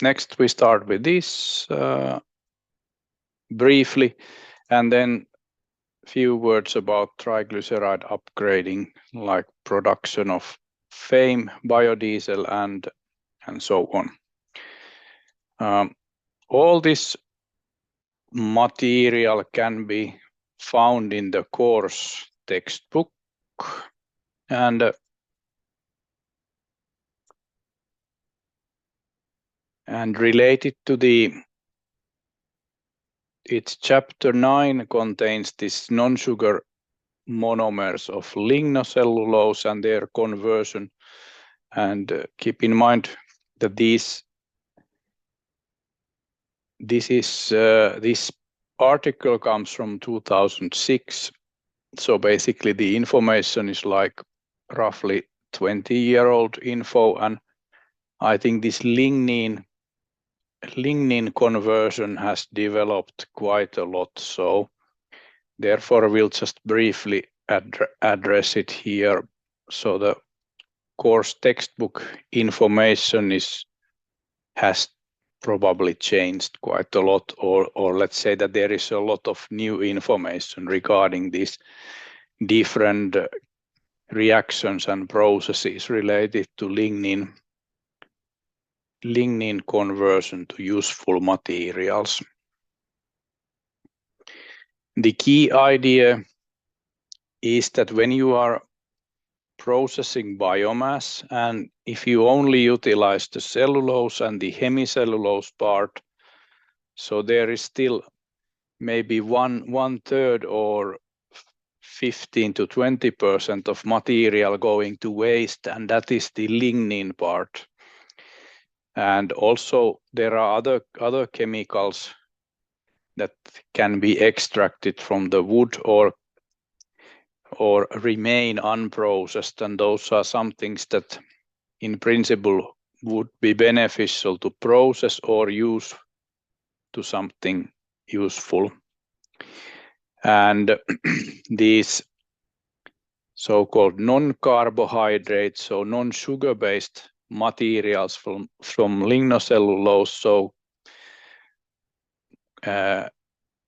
next we start with this briefly, and then few words about triglyceride upgrading, like production of FAME, biodiesel, and so on. All this material can be found in the course textbook, and related to its chapter 9 contains this non-sugar monomers of lignocellulose and their conversion, and keep in mind that this article comes from 2006, so basically the information is like roughly 20-year-old info, and I think this lignin conversion has developed quite a lot, so therefore we'll just briefly address it here. So the course textbook information has probably changed quite a lot, or let's say that there is a lot of new information regarding these different reactions and processes related to lignin conversion to useful materials. The key idea is that when you are processing biomass, and if you only utilize the cellulose and the hemicellulose part, so there is still maybe one third or 15 to 20% of material going to waste, and that is the lignin part. And also there are other chemicals that can be extracted from the wood or remain unprocessed, and those are some things that in principle would be beneficial to process or use to something useful. And these so-called non-carbohydrates, so non-sugar based materials from lignocellulose, so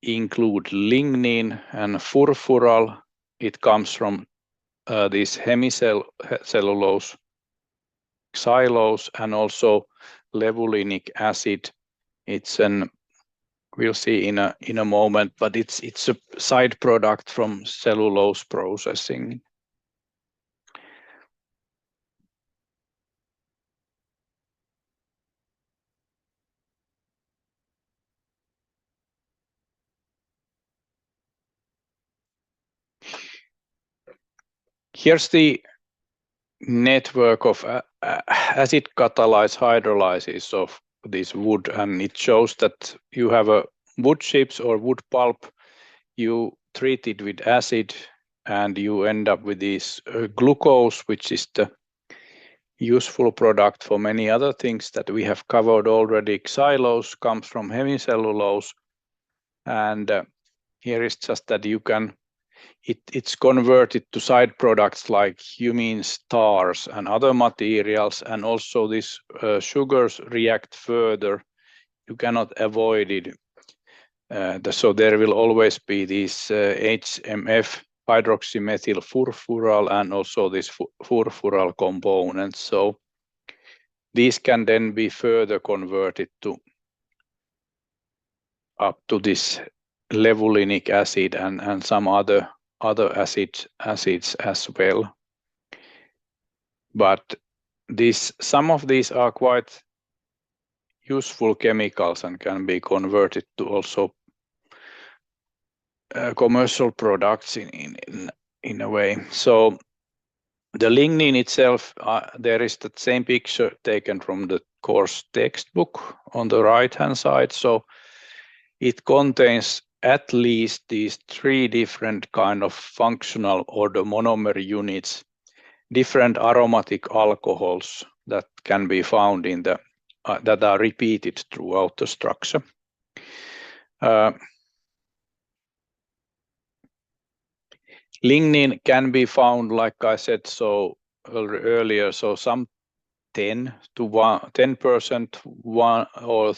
include lignin and furfural. It comes from this hemicellulose, xylose, and also levulinic acid. It's we'll see in a moment, but it's a side product from cellulose processing. Here's the network of acid catalyzed hydrolysis of this wood, and it shows that you have a wood chips or wood pulp, you treat it with acid, and you end up with this glucose, which is the useful product for many other things that we have covered already. Xylose comes from hemicellulose, and here is just that you can it's converted to side products like humine stars and other materials, and also these sugars react further. You cannot avoid it. So there will always be these HMF, hydroxymethyl furfural, and also this furfural components. So these can then be further converted to up to this levulinic acid and some other acids as well. But some of these are quite useful chemicals and can be converted to also commercial products in a way. So the lignin itself, there is that same picture taken from the course textbook on the right hand side. So it contains at least these three different kind of functional or the monomer units, different aromatic alcohols that can be found in the that are repeated throughout the structure. Lignin can be found, like I said so earlier, so some 10%, or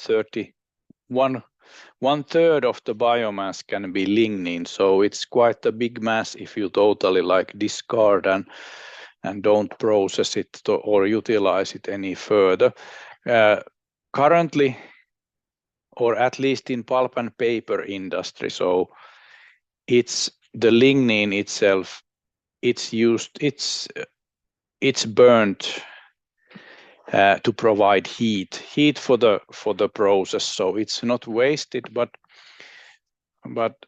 1/3 of the biomass can be lignin. So it's quite a big mass if you totally discard and don't process it or utilize it any further. Currently, or at least in pulp and paper industry, so it's the lignin itself. It's used. It's burnt to provide heat for the process. So it's not wasted, but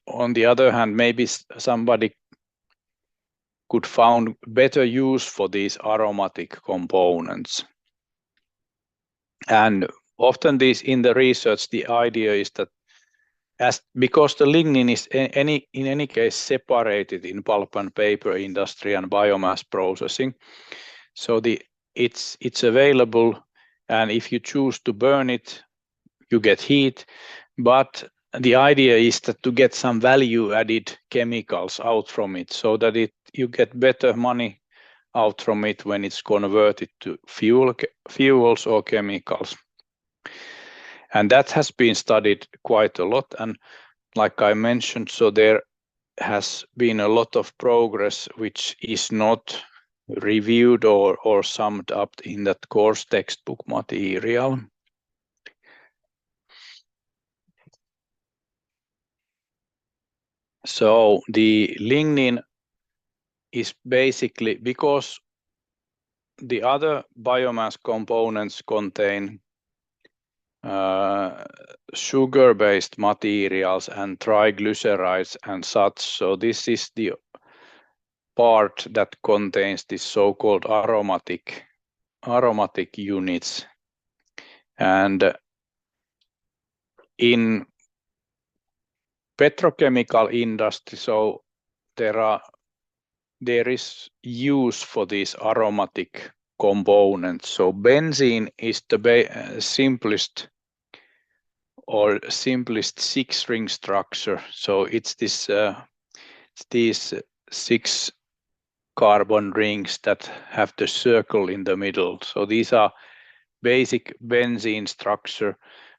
on the other hand, maybe somebody could found better use for these aromatic components. And often in the research, the idea is that because the lignin is in any case separated in pulp and paper industry and biomass processing, so it's available, and if you choose to burn it, you get heat. But the idea is that to get some value added chemicals out from it, so that you get better money out from it when it's converted to fuels or chemicals. And that has been studied quite a lot. And like I mentioned, so there has been a lot of progress which is not reviewed or summed up in that course textbook material. So the lignin is basically, because the other biomass components contain sugar-based materials and triglycerides and such. So this is the part that contains this so-called aromatic units. And in petrochemical industry, so there is use for these aromatic components. So benzene is the simplest 6-ring structure. So it's these 6 carbon rings that have the circle in the middle. So these are basic benzene structure,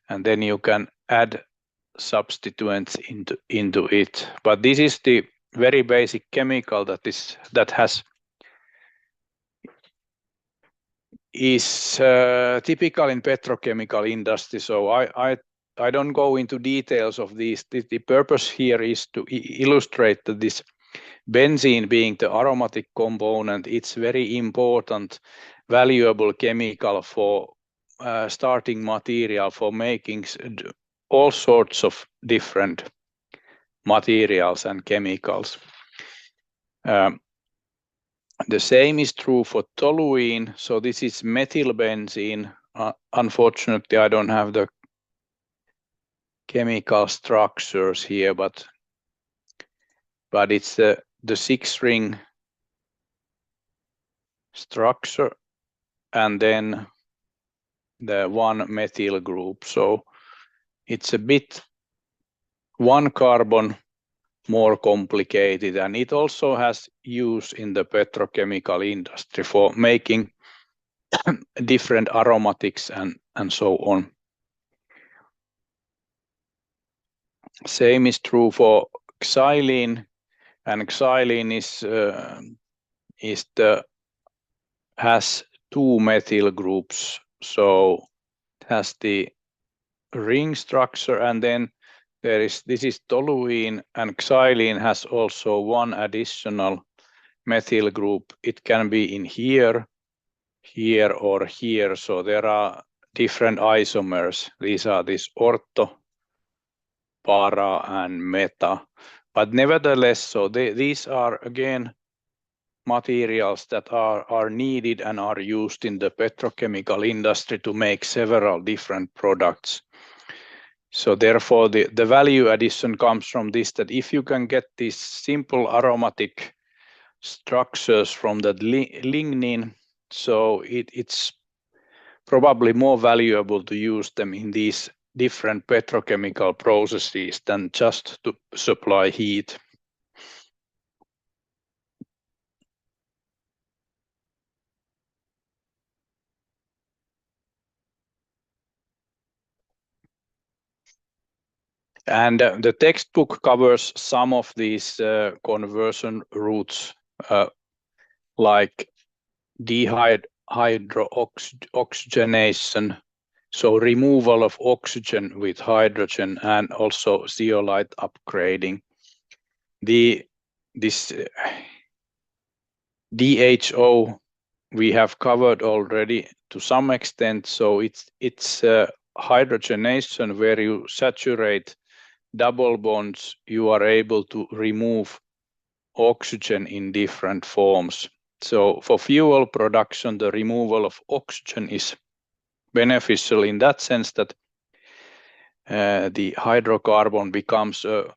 and then you can add substituents into it. But this is the very basic chemical that is typical in petrochemical industry. So I don't go into details of these. The purpose here is to illustrate that this benzene, being the aromatic component, it's very important, valuable chemical for starting material for making all sorts of different materials and chemicals. The same is true for toluene. So this is methylbenzene. Unfortunately, I don't have the chemical structures here, but it's the 6-ring structure and then the 1 methyl group. So it's a bit 1 carbon more complicated, and it also has use in the petrochemical industry for making different aromatics and so on. Same is true for xylene, and xylene has 2 methyl groups. So it has the ring structure, and then this is toluene, and xylene has also 1 additional methyl group. It can be in here, or here. So there are different isomers. These are this ortho, para, and meta. But nevertheless, so these are again materials that are needed and are used in the petrochemical industry to make several different products. So therefore, the value addition comes from this, that if you can get these simple aromatic structures from the lignin, so it's probably more valuable to use them in these different petrochemical processes than just to supply heat. And the textbook covers some of these conversion routes, like dehydroxygenation, so removal of oxygen with hydrogen, and also zeolite upgrading. This DHO we have covered already to some extent, so it's hydrogenation where you saturate double bonds, you are able to remove oxygen in different forms. So for fuel production, the removal of oxygen is beneficial in that sense that the hydrocarbon becomes a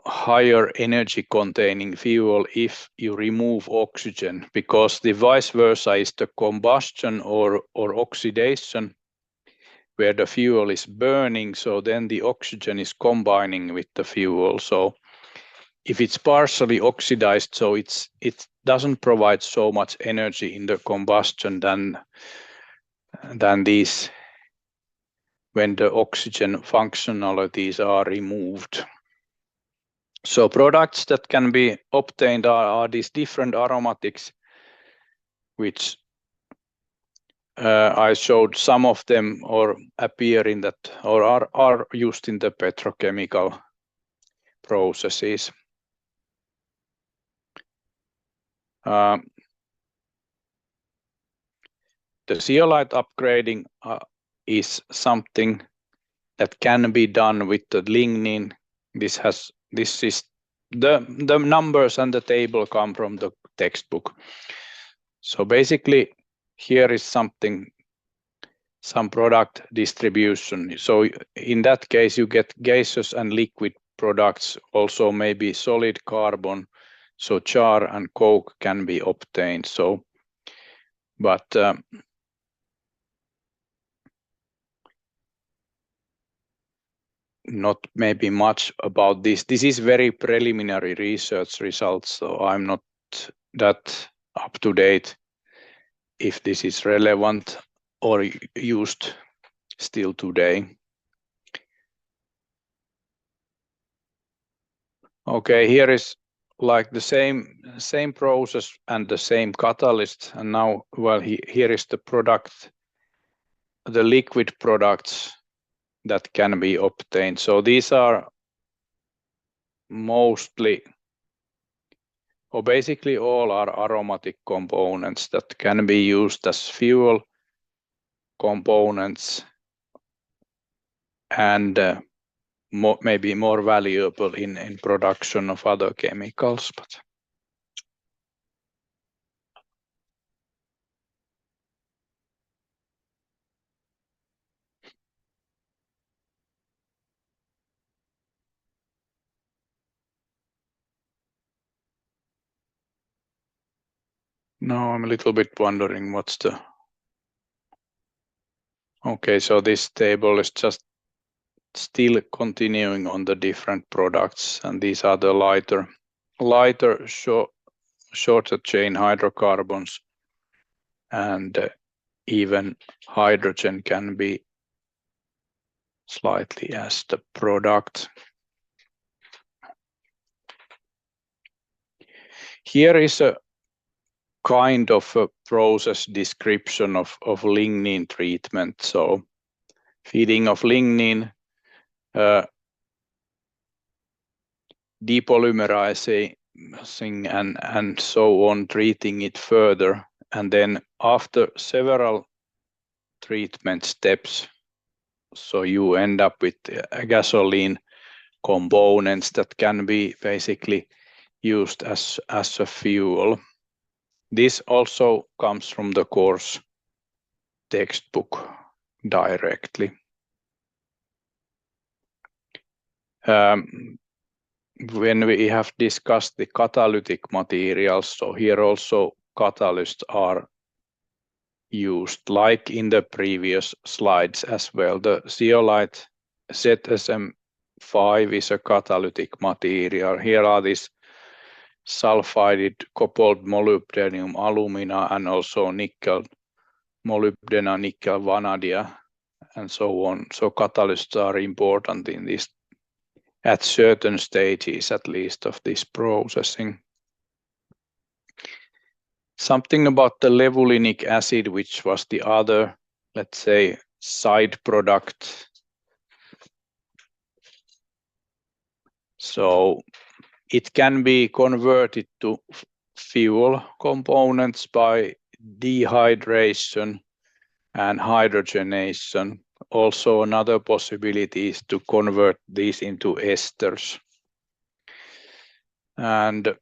higher energy containing fuel if you remove oxygen, because the vice versa is the combustion or oxidation where the fuel is burning, so then the oxygen is combining with the fuel. So if it's partially oxidized, so it doesn't provide so much energy in the combustion than these when the oxygen functionalities are removed. So products that can be obtained are these different aromatics, which I showed some of them or appear in that or are used in the petrochemical processes. The zeolite upgrading is something that can be done with the lignin. This is the numbers and the table come from the textbook. So basically here is some product distribution. So in that case you get gaseous and liquid products, also maybe solid carbon, so char and coke can be obtained. So but not maybe much about this. This is very preliminary research results, so I'm not that up to date if this is relevant or used still today. Okay, here is like the same process and the same catalyst, and now here is the product, the liquid products that can be obtained. So these are mostly, or basically all are aromatic components that can be used as fuel components and maybe more valuable in production of other chemicals. But now I'm a little bit wondering what's the... Okay, so this table is just still continuing on the different products, and these are the lighter shorter chain hydrocarbons, and even hydrogen can be slightly as the product. Here is a kind of a process description of lignin treatment. So feeding of lignin, depolymerizing and so on, treating it further, and then after several treatment steps, so you end up with gasoline components that can be basically used as a fuel. This also comes from the course textbook directly. When we have discussed the catalytic materials, so here also catalysts are used, like in the previous slides as well. The zeolite ZSM5 is a catalytic material. Here are these sulfided cobalt, molybdenum, alumina, and also nickel, molybdena, nickel, vanadium, and so on. So catalysts are important in this at certain stages at least of this processing. Something about the levulinic acid, which was the other, let's say, side product. So it can be converted to fuel components by dehydration and hydrogenation. Also, another possibility is to convert these into esters. And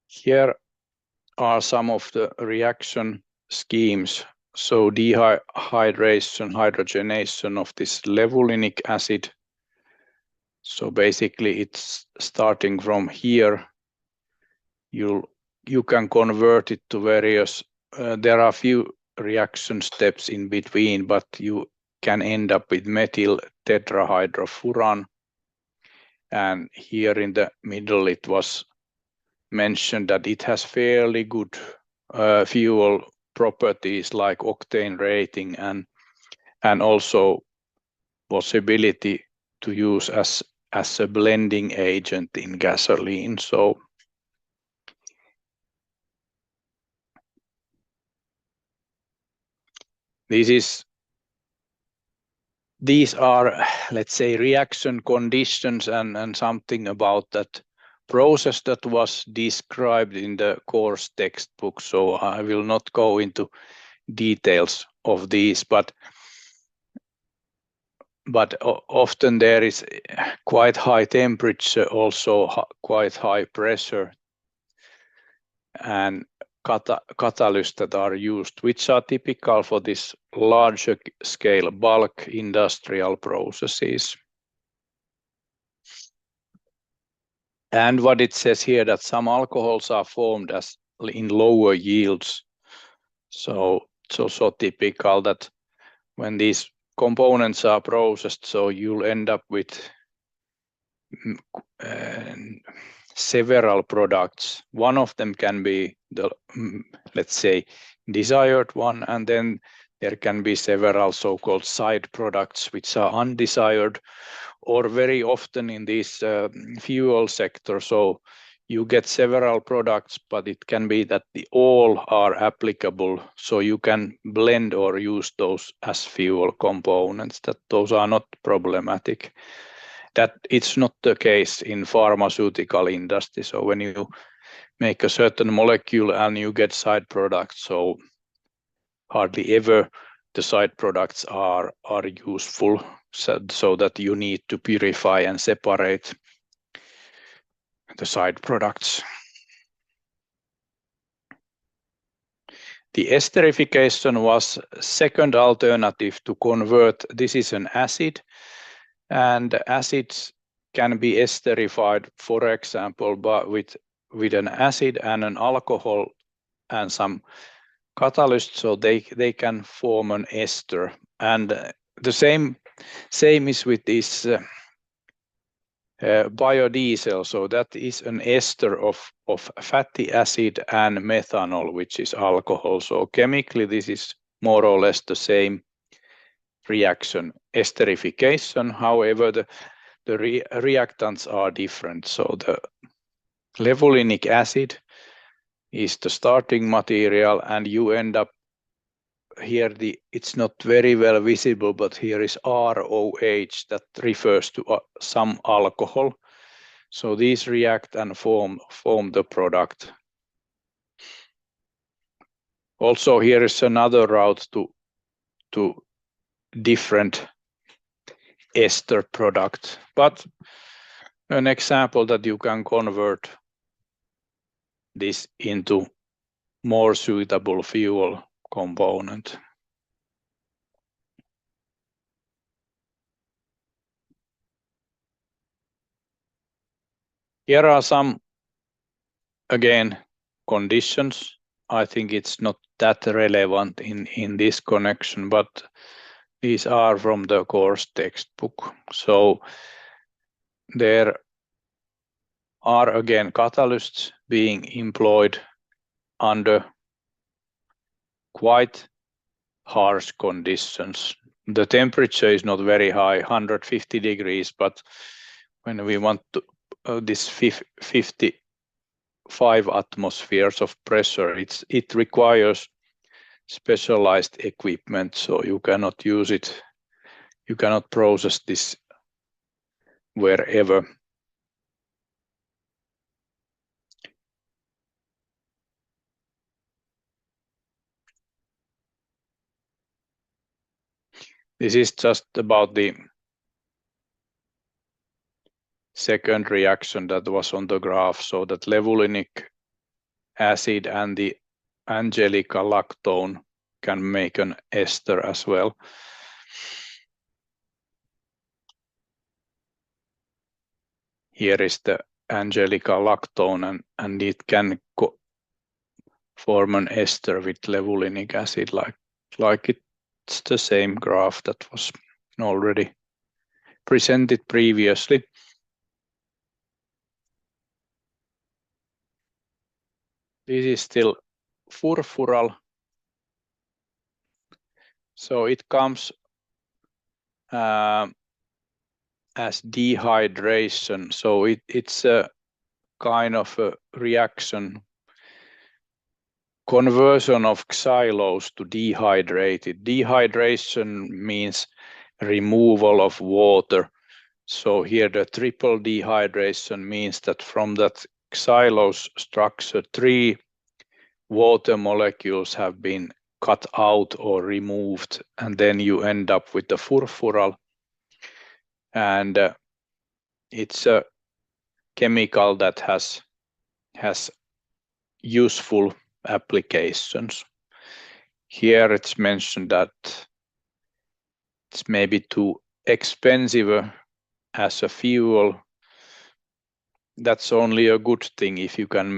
here are some of the reaction schemes. So dehydration, hydrogenation of this levulinic acid. So basically it's starting from here. You can convert it to various, there are few reaction steps in between, but you can end up with methyl tetrahydrofuran. And here in the middle it was mentioned that it has fairly good fuel properties like octane rating and also possibility to use as a blending agent in gasoline. So these are, let's say, reaction conditions and something about that process that was described in the course textbook. So I will not go into details of these, but often there is quite high temperature, also quite high pressure, and catalysts that are used, which are typical for this larger scale bulk industrial processes. And what it says here, that some alcohols are formed as in lower yields. So it's also typical that when these components are processed, so you'll end up with several products. One of them can be the, let's say, desired one, and then there can be several so-called side products which are undesired, or very often in this fuel sector. So you get several products, but it can be that all are applicable. So you can blend or use those as fuel components, that those are not problematic. That it's not the case in pharmaceutical industry. So when you make a certain molecule and you get side products, so hardly ever the side products are useful, so that you need to purify and separate the side products. The esterification was second alternative to convert. This is an acid, and acids can be esterified, for example, but with an acid and an alcohol and some catalyst, so they can form an ester. And the same is with this biodiesel. So that is an ester of fatty acid and methanol, which is alcohol. So chemically, this is more or less the same reaction, esterification. However, the reactants are different. So the levulinic acid is the starting material, and you end up here, it's not very well visible, but here is ROH, that refers to some alcohol. So these react and form the product. Also, here is another route to different ester product, but an example that you can convert this into more suitable fuel component. Here are some, again, conditions. I think it's not that relevant in this connection, but these are from the course textbook. So there are again catalysts being employed under quite harsh conditions. The temperature is not very high, 150 degrees, but when we want to this 55 atmospheres of pressure, it requires specialized equipment, so you cannot use it. You cannot process this wherever. This is just about the second reaction that was on the graph, so that levulinic acid and the Angelica lactone can make an ester as well. Here is the Angelica lactone, and it can form an ester with levulinic acid, like it's the same graph that was already presented previously. This is still furfural, so it comes as dehydration, so it's a kind of a reaction, conversion of xylose to dehydrated. Dehydration means removal of water. So here the triple dehydration means that from that xylose structure, 3 water molecules have been cut out or removed, and then you end up with the furfural. And it's a chemical that has useful applications. Here it's mentioned that it's maybe too expensive as a fuel. That's only a good thing if you can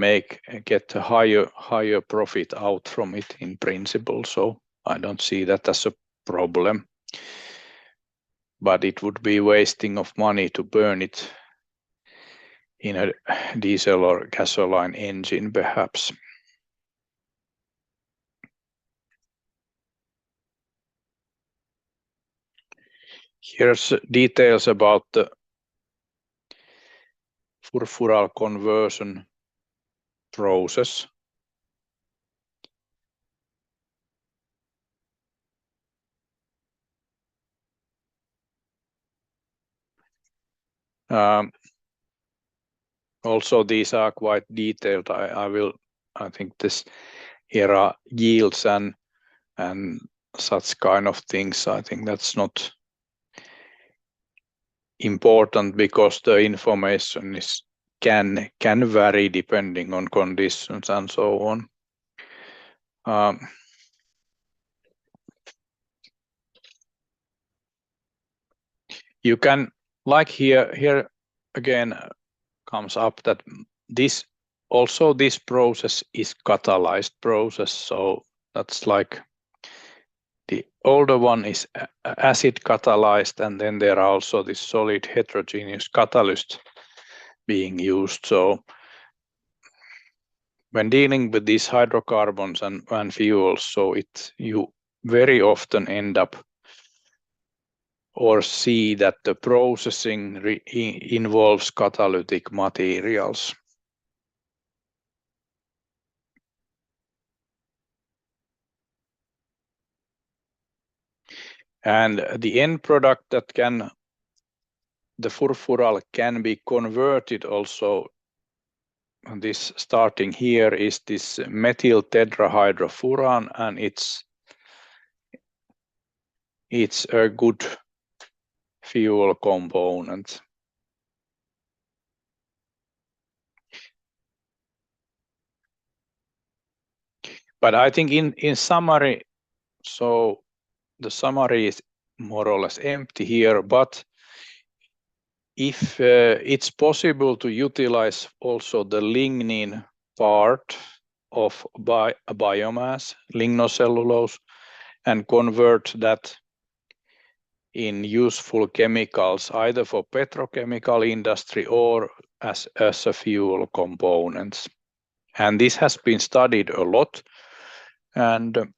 get a higher profit out from it in principle. So I don't see that as a problem. But it would be wasting of money to burn it in a diesel or gasoline engine, perhaps. Here's details about the furfural conversion process. Also, these are quite detailed. I think here are yields and such kind of things. I think that's not important because the information can vary depending on conditions and so on. You can, like here again comes up that this process is catalyzed process, so that's like the older one is acid catalyzed, and then there are also this solid heterogeneous catalyst being used. So when dealing with these hydrocarbons and fuels, so you very often end up or see that the processing involves catalytic materials. And the end product that the furfural can be converted also. And this starting here is this methyl tetrahydrofuran, and it's a good fuel component. But I think in summary, so the summary is more or less empty here, but if it's possible to utilize also the lignin part of a biomass, lignocellulose, and convert that in useful chemicals, either for petrochemical industry or as a fuel components. And this has been studied a lot, and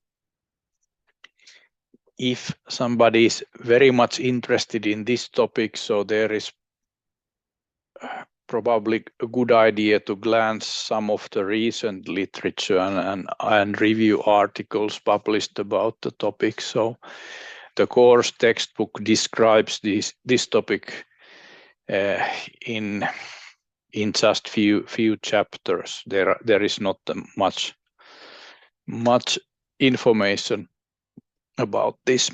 if somebody is very much interested in this topic, so there is probably a good idea to glance some of the recent literature and review articles published about the topic. So the course textbook describes this topic in just few chapters. There is not much information about this.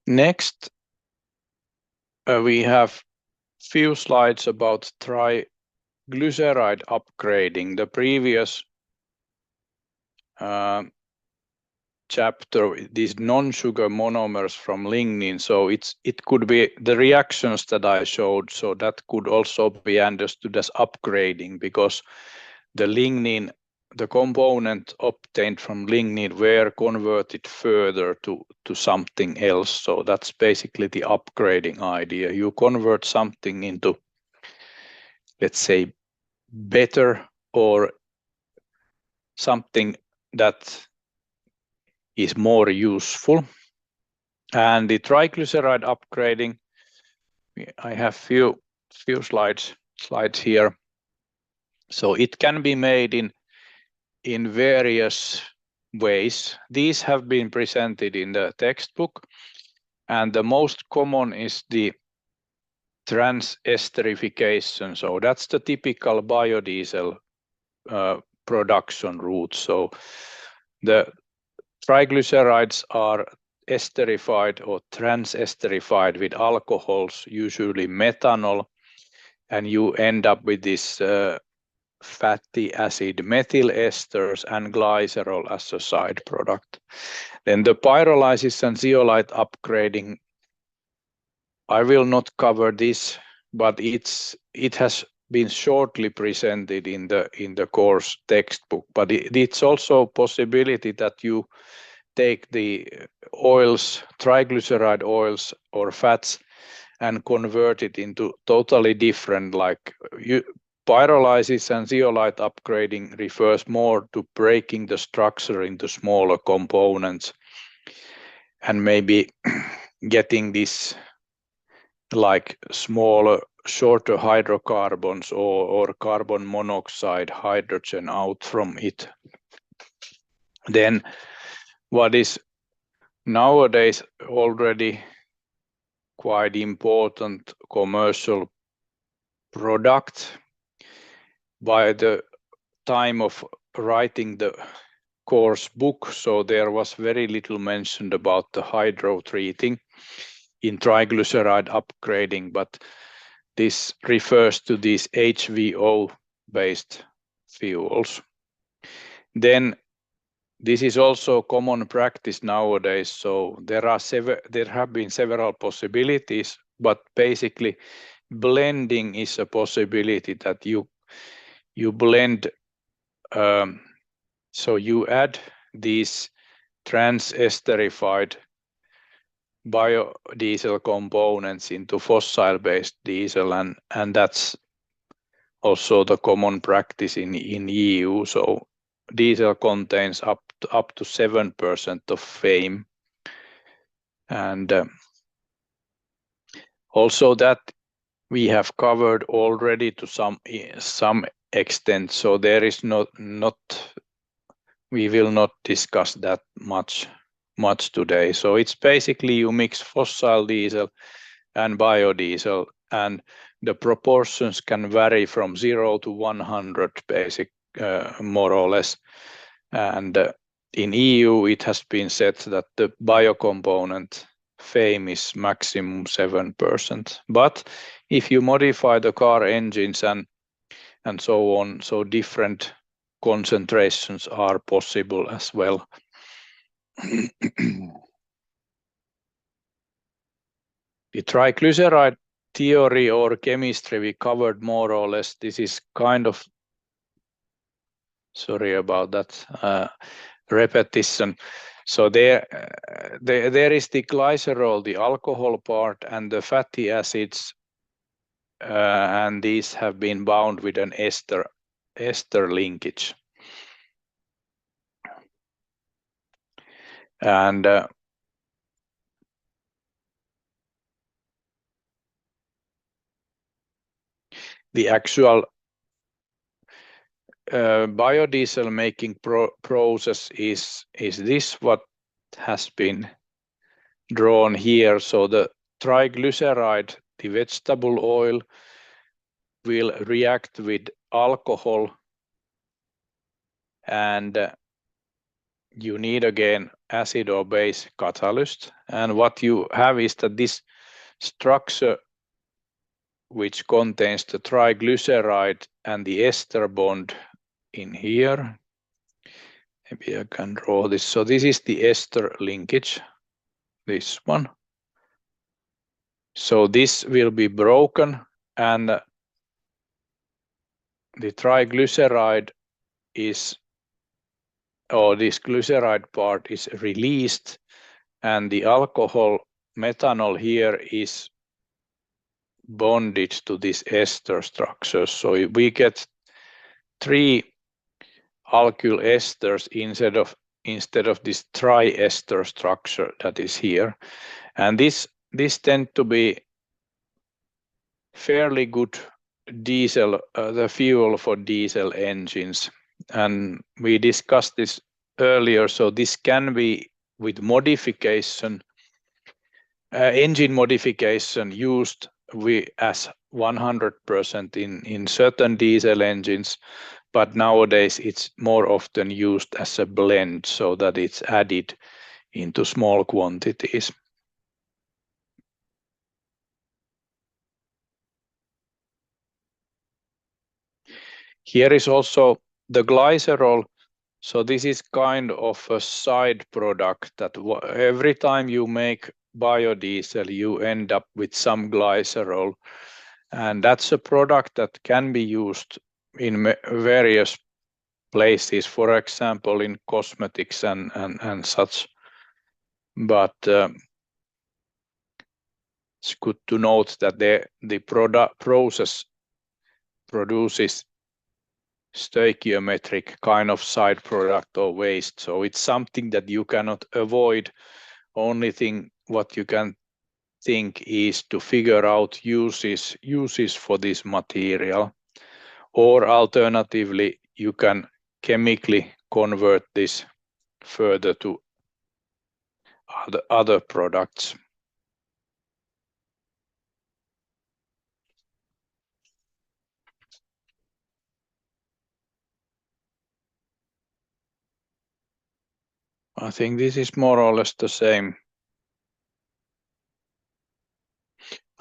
Next, we have few slides about triglyceride upgrading. The previous chapter, these non-sugar monomers from lignin. So it could be the reactions that I showed. So that could also be understood as upgrading, because the lignin, the component obtained from lignin, were converted further to something else. So that's basically the upgrading idea. You convert something into, let's say, better, or something that is more useful. And the triglyceride upgrading, I have few slides here. So it can be made in various ways. These have been presented in the textbook, and the most common is the transesterification. So that's the typical biodiesel production route. So the triglycerides are esterified or transesterified with alcohols, usually methanol, and you end up with this fatty acid methyl esters and glycerol as a side product. Then the pyrolysis and zeolite upgrading, I will not cover this, but it has been shortly presented in the course textbook. But it's also a possibility that you take the oils, triglyceride oils or fats, and convert it into totally different, like pyrolysis and zeolite upgrading refers more to breaking the structure into smaller components and maybe getting this like smaller, shorter hydrocarbons or carbon monoxide, hydrogen out from it. Then what is nowadays already quite important commercial product, by the time of writing the course book, so there was very little mentioned about the hydrotreating in triglyceride upgrading, but this refers to these HVO based fuels. Then this is also common practice nowadays, so there have been several possibilities, but basically blending is a possibility that you blend, so you add these transesterified biodiesel components into fossil-based diesel, and that's also the common practice in EU. So diesel contains up to 7% of FAME, and also that we have covered already to some extent. So there is not we will not discuss that much today. So it's basically you mix fossil diesel and biodiesel, and the proportions can vary from 0 to 100, more or less. And in EU, it has been said that the biocomponent FAME is maximum 7%. But if you modify the car engines and so on, so different concentrations are possible as well. The triglyceride theory or chemistry we covered more or less. This is kind of, sorry about that repetition. So there is the glycerol, the alcohol part, and the fatty acids, and these have been bound with an ester linkage. And the actual biodiesel making process is this what has been drawn here. So the triglyceride, the vegetable oil, will react with alcohol, and you need again acid or base catalyst. And what you have is that this structure, which contains the triglyceride and the ester bond in here. Maybe I can draw this. So this is the ester linkage, this one. So this will be broken, and the triglyceride is, or this glyceride part is released, and the alcohol methanol here is bonded to this ester structure. So we get 3 alkyl esters instead of this triester structure that is here. And this tends to be fairly good diesel, the fuel for diesel engines. And we discussed this earlier. So this can be, with modification, engine modification, used as 100% in certain diesel engines, but nowadays it's more often used as a blend, so that it's added into small quantities. Here is also the glycerol. So this is kind of a side product that every time you make biodiesel, you end up with some glycerol. And that's a product that can be used in various places, for example, in cosmetics and such. But it's good to note that the product process produces stoichiometric kind of side product or waste. So it's something that you cannot avoid. Only thing what you can think is to figure out uses for this material, or alternatively you can chemically convert this further to other products. I think this is more or less the same.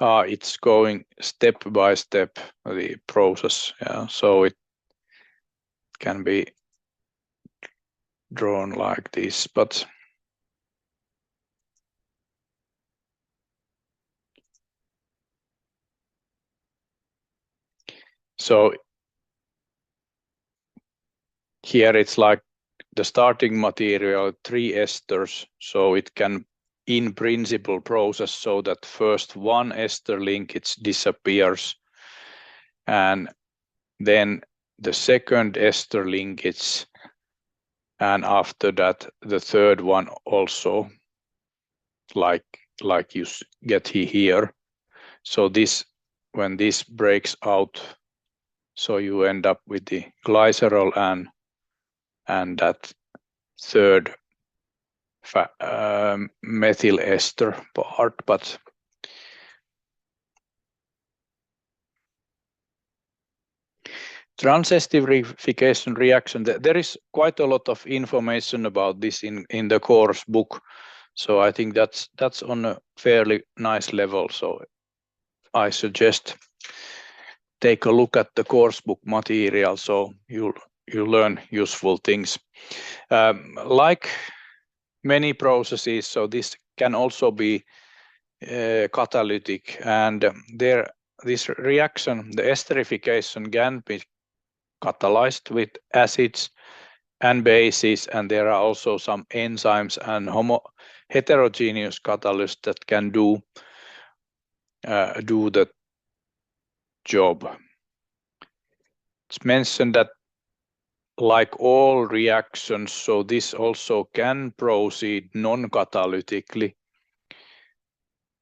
It's going step by step, the process. Yeah, so it can be drawn like this, but so here it's like the starting material, 3 esters, so it can in principle process so that first 1 ester linkage disappears, and then the second ester linkage, and after that the third one also, like you get here. So this, when this breaks out, so you end up with the glycerol and that third methyl ester part. But transesterification reaction, there is quite a lot of information about this in the course book. So I think that's on a fairly nice level. So I suggest take a look at the course book material, so you learn useful things. Like many processes, so this can also be catalytic, and this reaction, the esterification, can be catalyzed with acids, and bases, and there are also some enzymes and heterogeneous catalysts that can do the job. It's mentioned that like all reactions, so this also can proceed non-catalytically,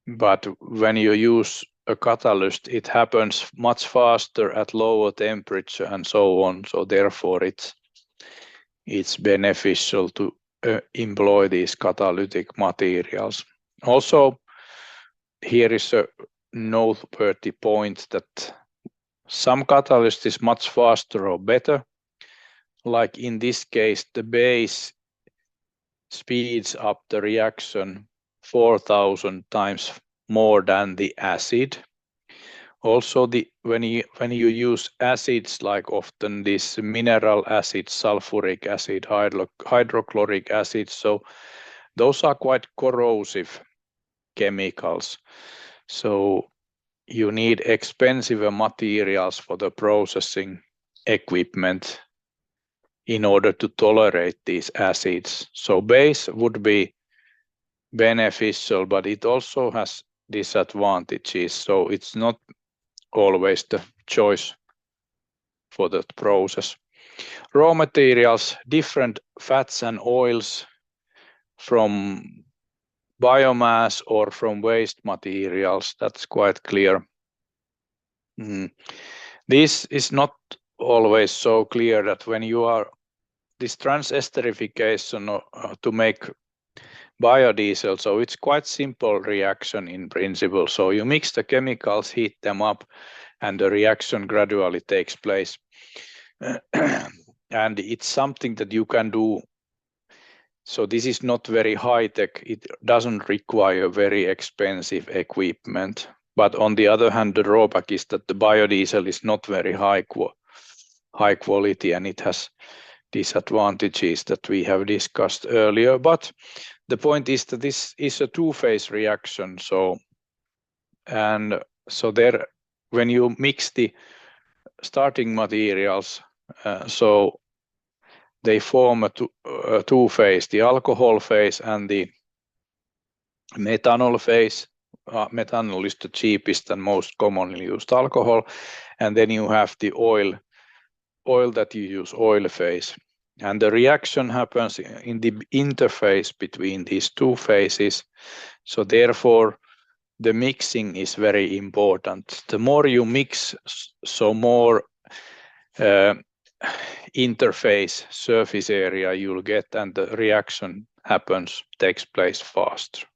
but when you use a catalyst, it happens much faster at lower temperature and so on. So therefore, it's beneficial to employ these catalytic materials. Also, here is a noteworthy point that some catalyst is much faster or better. Like in this case, the base speeds up the reaction 4,000 times more than the acid. Also, when you use acids, like often this mineral acid, sulfuric acid, hydrochloric acid, so those are quite corrosive chemicals. So you need expensive materials for the processing equipment in order to tolerate these acids. So base would be beneficial, but it also has disadvantages. So it's not always the choice for that process. Raw materials, different fats and oils from biomass or from waste materials, that's quite clear. This is not always so clear that when you are this transesterification to make biodiesel, so it's quite simple reaction in principle. So you mix the chemicals, heat them up, and the reaction gradually takes place. And it's something that you can do. So this is not very high tech. It doesn't require very expensive equipment. But on the other hand, the drawback is that the biodiesel is not very high quality, and it has disadvantages that we have discussed earlier. But the point is that this is a two-phase reaction. So there, when you mix the starting materials, so they form a two-phase, the alcohol phase and the methanol phase. Methanol is the cheapest and most commonly used alcohol, and then you have the oil that you use, oil phase. And the reaction happens in the interface between these two phases. So therefore, the mixing is very important. The more you mix, so more interface surface area you'll get, and the reaction takes place faster.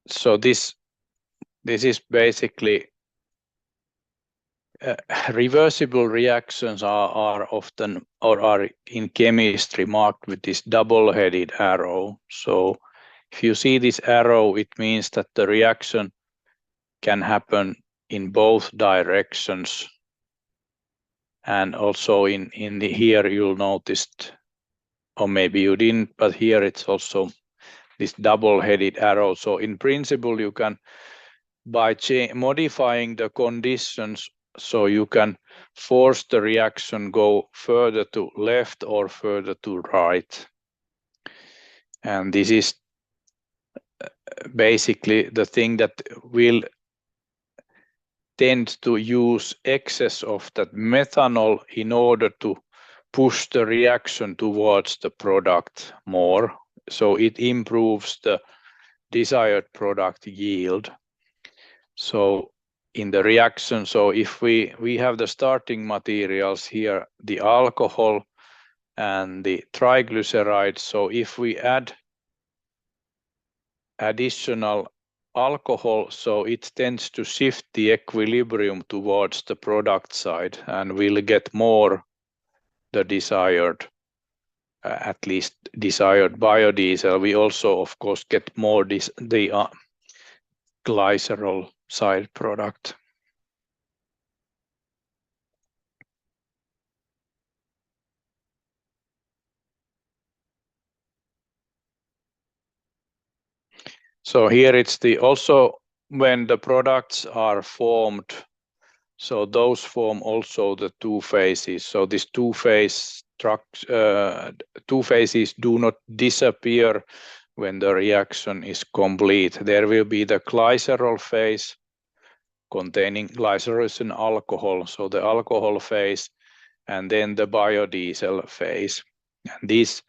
So this is basically reversible reactions are often or are in chemistry marked with this double-headed arrow. So if you see this arrow, it means that the reaction can happen in both directions. And also in the here you'll noticed, or maybe you didn't, but here it's also this double-headed arrow. So in principle, you can, by modifying the conditions, so you can force the reaction go further to left or further to right. And this is basically the thing that will tend to use excess of that methanol in order to push the reaction towards the product more. So it improves the desired product yield. So in the reaction, so if we have the starting materials here, the alcohol and the triglycerides, so if we add additional alcohol, so it tends to shift the equilibrium towards the product side, and we'll get more the desired, at least desired biodiesel. We also, of course, get more the glycerol side product. So here it's also when the products are formed, so those form also the two phases. So this two phases do not disappear when the reaction is complete. There will be the glycerol phase containing glycerol and alcohol, so the alcohol phase, and then the biodiesel phase. And these,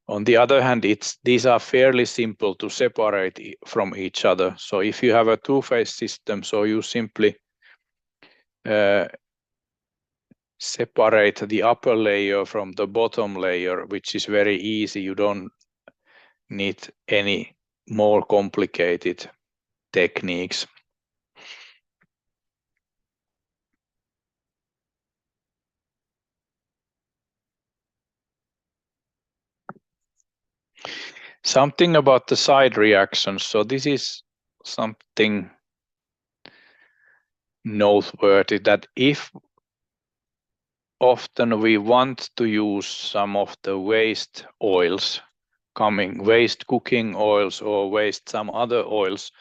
on the other hand, these are fairly simple to separate from each other. So if you have a two-phase system, so you simply separate the upper layer from the bottom layer, which is very easy. You don't need any more complicated techniques. Something about the side reactions. So this is something noteworthy, that if often we want to use some of the waste oils waste cooking oils or waste some other oils.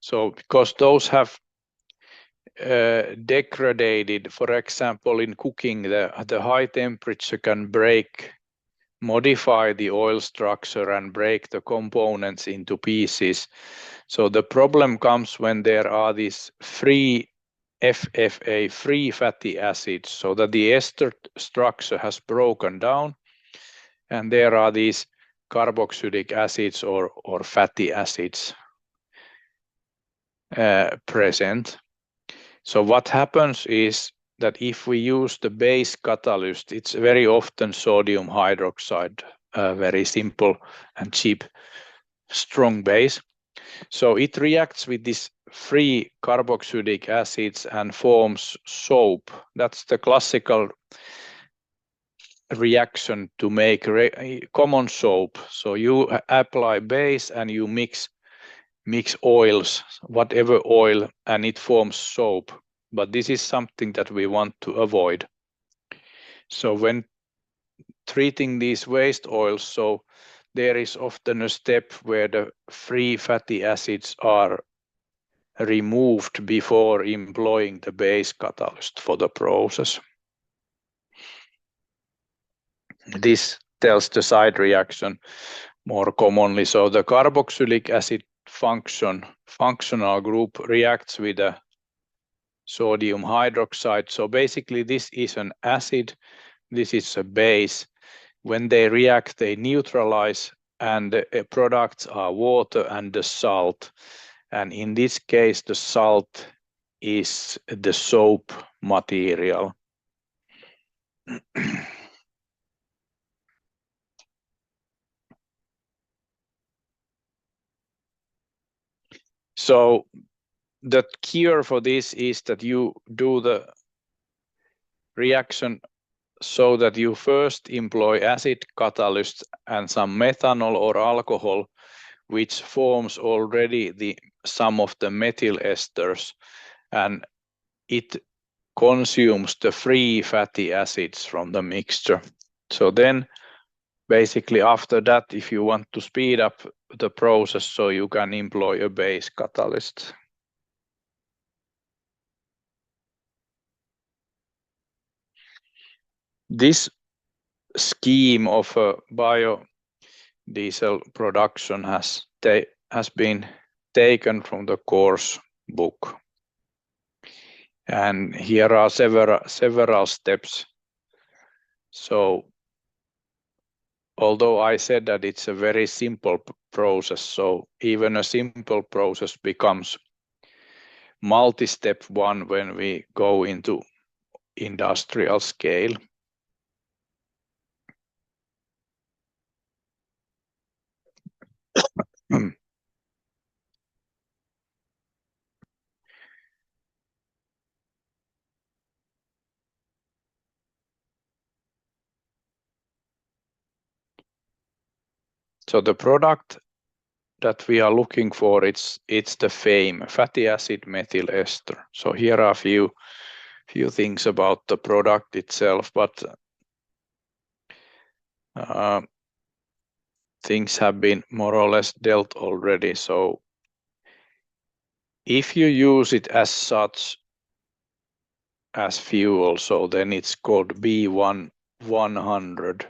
So because those have degraded, for example, in cooking, the high temperature can modify the oil structure and break the components into pieces. So the problem comes when there are these free FFA, free fatty acids, so that the ester structure has broken down and there are these carboxylic acids or fatty acids present. So what happens is that if we use the base catalyst, it's very often sodium hydroxide, very simple and cheap, strong base. So it reacts with these free carboxylic acids and forms soap. That's the classical reaction to make common soap. So you apply base and you mix oils, whatever oil, and it forms soap. But this is something that we want to avoid. So when treating these waste oils, so there is often a step where the free fatty acids are removed before employing the base catalyst for the process. This tells the side reaction more commonly. So the carboxylic acid functional group reacts with a sodium hydroxide. So basically this is an acid, this is a base. When they react, they neutralize, and the products are water and the salt. And in this case, the salt is the soap material. So the cure for this is that you do the reaction so that you first employ acid catalyst and some methanol or alcohol, which forms already some of the methyl esters, and it consumes the free fatty acids from the mixture. So then basically after that, if you want to speed up the process, so you can employ a base catalyst. This scheme of biodiesel production has been taken from the course book. And here are several steps. So although I said that it's a very simple process, so even a simple process becomes multi-step one when we go into industrial scale. So the product that we are looking for, it's the FAME, fatty acid methyl ester. So here are a few things about the product itself, but things have been more or less dealt already. So if you use it as such as fuel, so then it's called B100,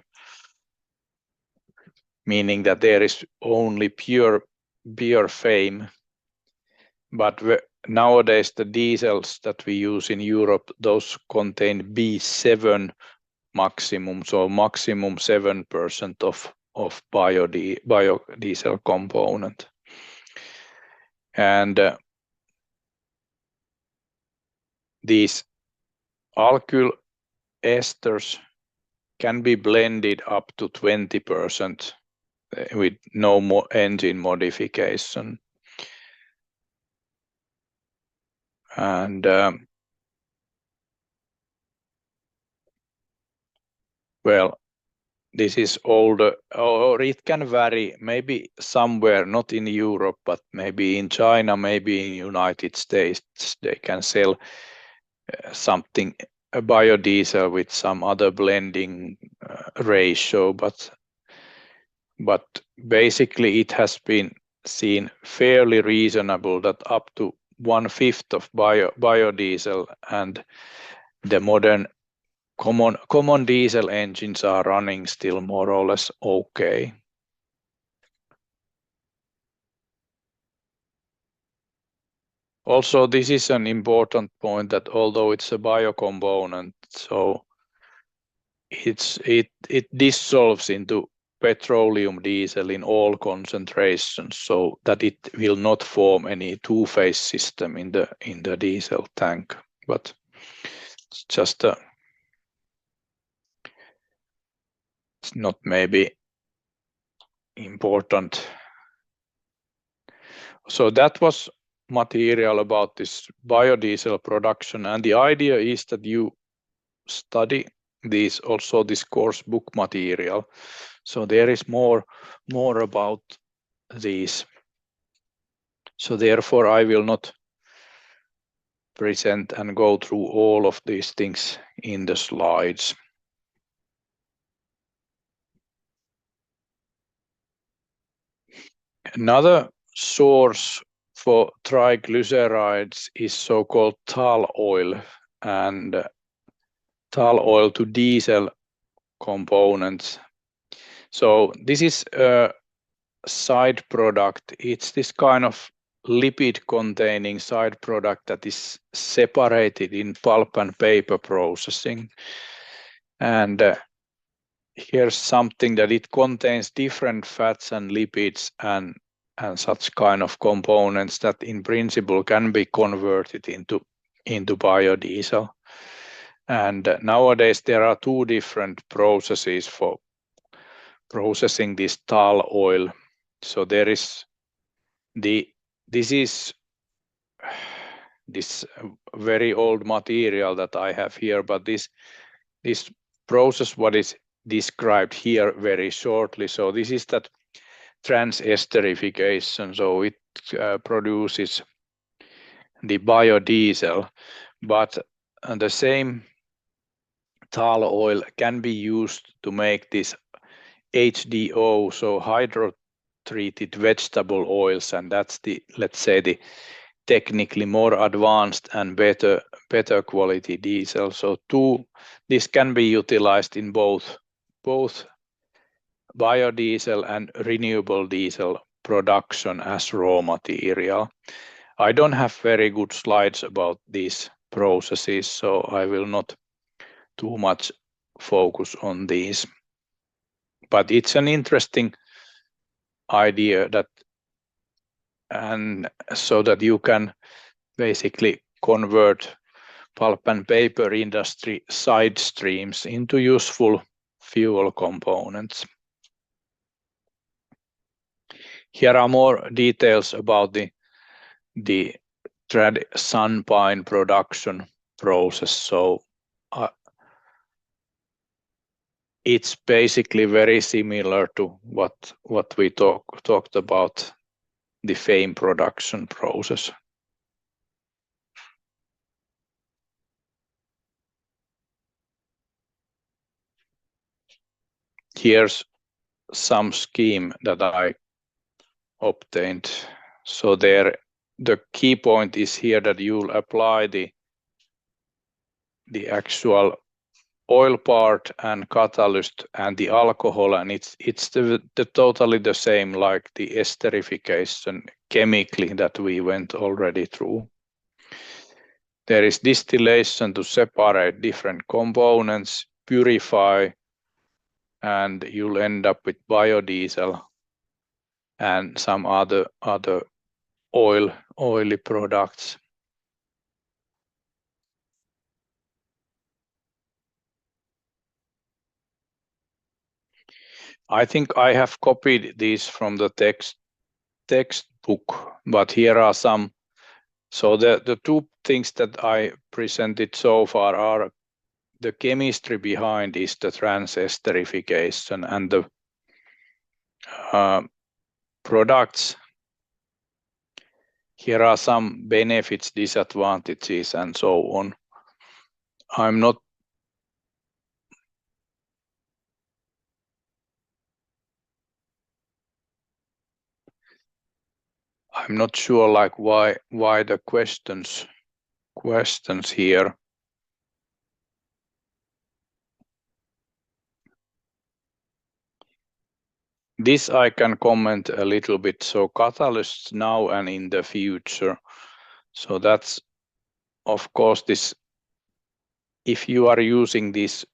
meaning that there is only pure fame. But nowadays the diesels that we use in Europe, those contain B7 maximum, so maximum 7% of biodiesel component. And these alkyl esters can be blended up to 20% with no more engine modification. And well, this is older, or it can vary, maybe somewhere, not in Europe, but maybe in China, maybe in United States, they can sell something, a biodiesel with some other blending ratio, but basically it has been seen fairly reasonable that up to 1/5 of biodiesel and the modern common diesel engines are running still more or less okay. Also, this is an important point that although it's a biocomponent, so it dissolves into petroleum diesel in all concentrations, so that it will not form any two-phase system in the diesel tank. But it's just it's not maybe important. So that was material about this biodiesel production, and the idea is that you study this course book material. So there is more about these. So therefore I will not present and go through all of these things in the slides. Another source for triglycerides is so-called tall oil and tall oil to diesel components. So this is a side product. It's this kind of lipid containing side product that is separated in pulp and paper processing. And here's something that it contains different fats and lipids and such kind of components that in principle can be converted into biodiesel. And nowadays there are two different processes for processing this tall oil. So there is this very old material that I have here, but this process what is described here very shortly. So this is that transesterification. So it produces the biodiesel, but the same tall oil can be used to make this HDO, so hydrotreated vegetable oils, and that's the, let's say, the technically more advanced and better quality diesel. So this can be utilized in both biodiesel and renewable diesel production as raw material. I don't have very good slides about these processes, so I will not too much focus on these. But it's an interesting idea that, and so that you can basically convert pulp and paper industry side streams into useful fuel components. Here are more details about the sun pine production process. So it's basically very similar to what we talked about, the FAME production process. Here's some scheme that I obtained. So there, the key point is here that you'll apply the actual oil part and catalyst and the alcohol, and it's the totally the same like the esterification chemically that we went already through. There is distillation to separate different components, purify, and you'll end up with biodiesel and some other oily products. I think I have copied these from the textbook, but here are some. So the two things that I presented so far are the chemistry behind is the transesterification, and the products. Here are some benefits, disadvantages, and so on. I'm not sure like why the questions here. This I can comment a little bit. So catalysts now and in the future. So that's, of course, this, if you are using this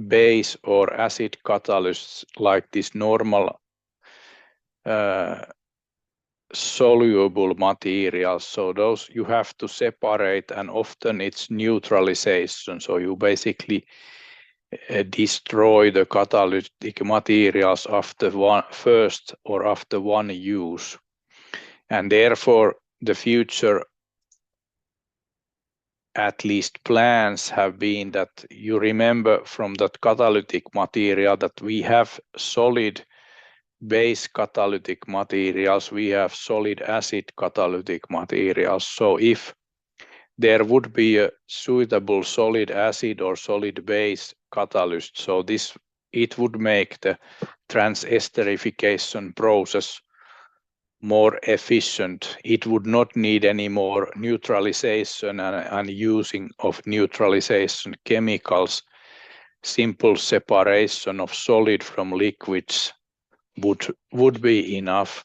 base or acid catalysts like this normal soluble materials, so those you have to separate, and often it's neutralization. So you basically destroy the catalytic materials after one use, and therefore the future, at least plans have been that you remember from that catalytic material that we have solid base catalytic materials, we have solid acid catalytic materials. So if there would be a suitable solid acid or solid base catalyst, so it would make the transesterification process more efficient. It would not need any more neutralization and using of neutralization chemicals. Simple separation of solid from liquids would be enough.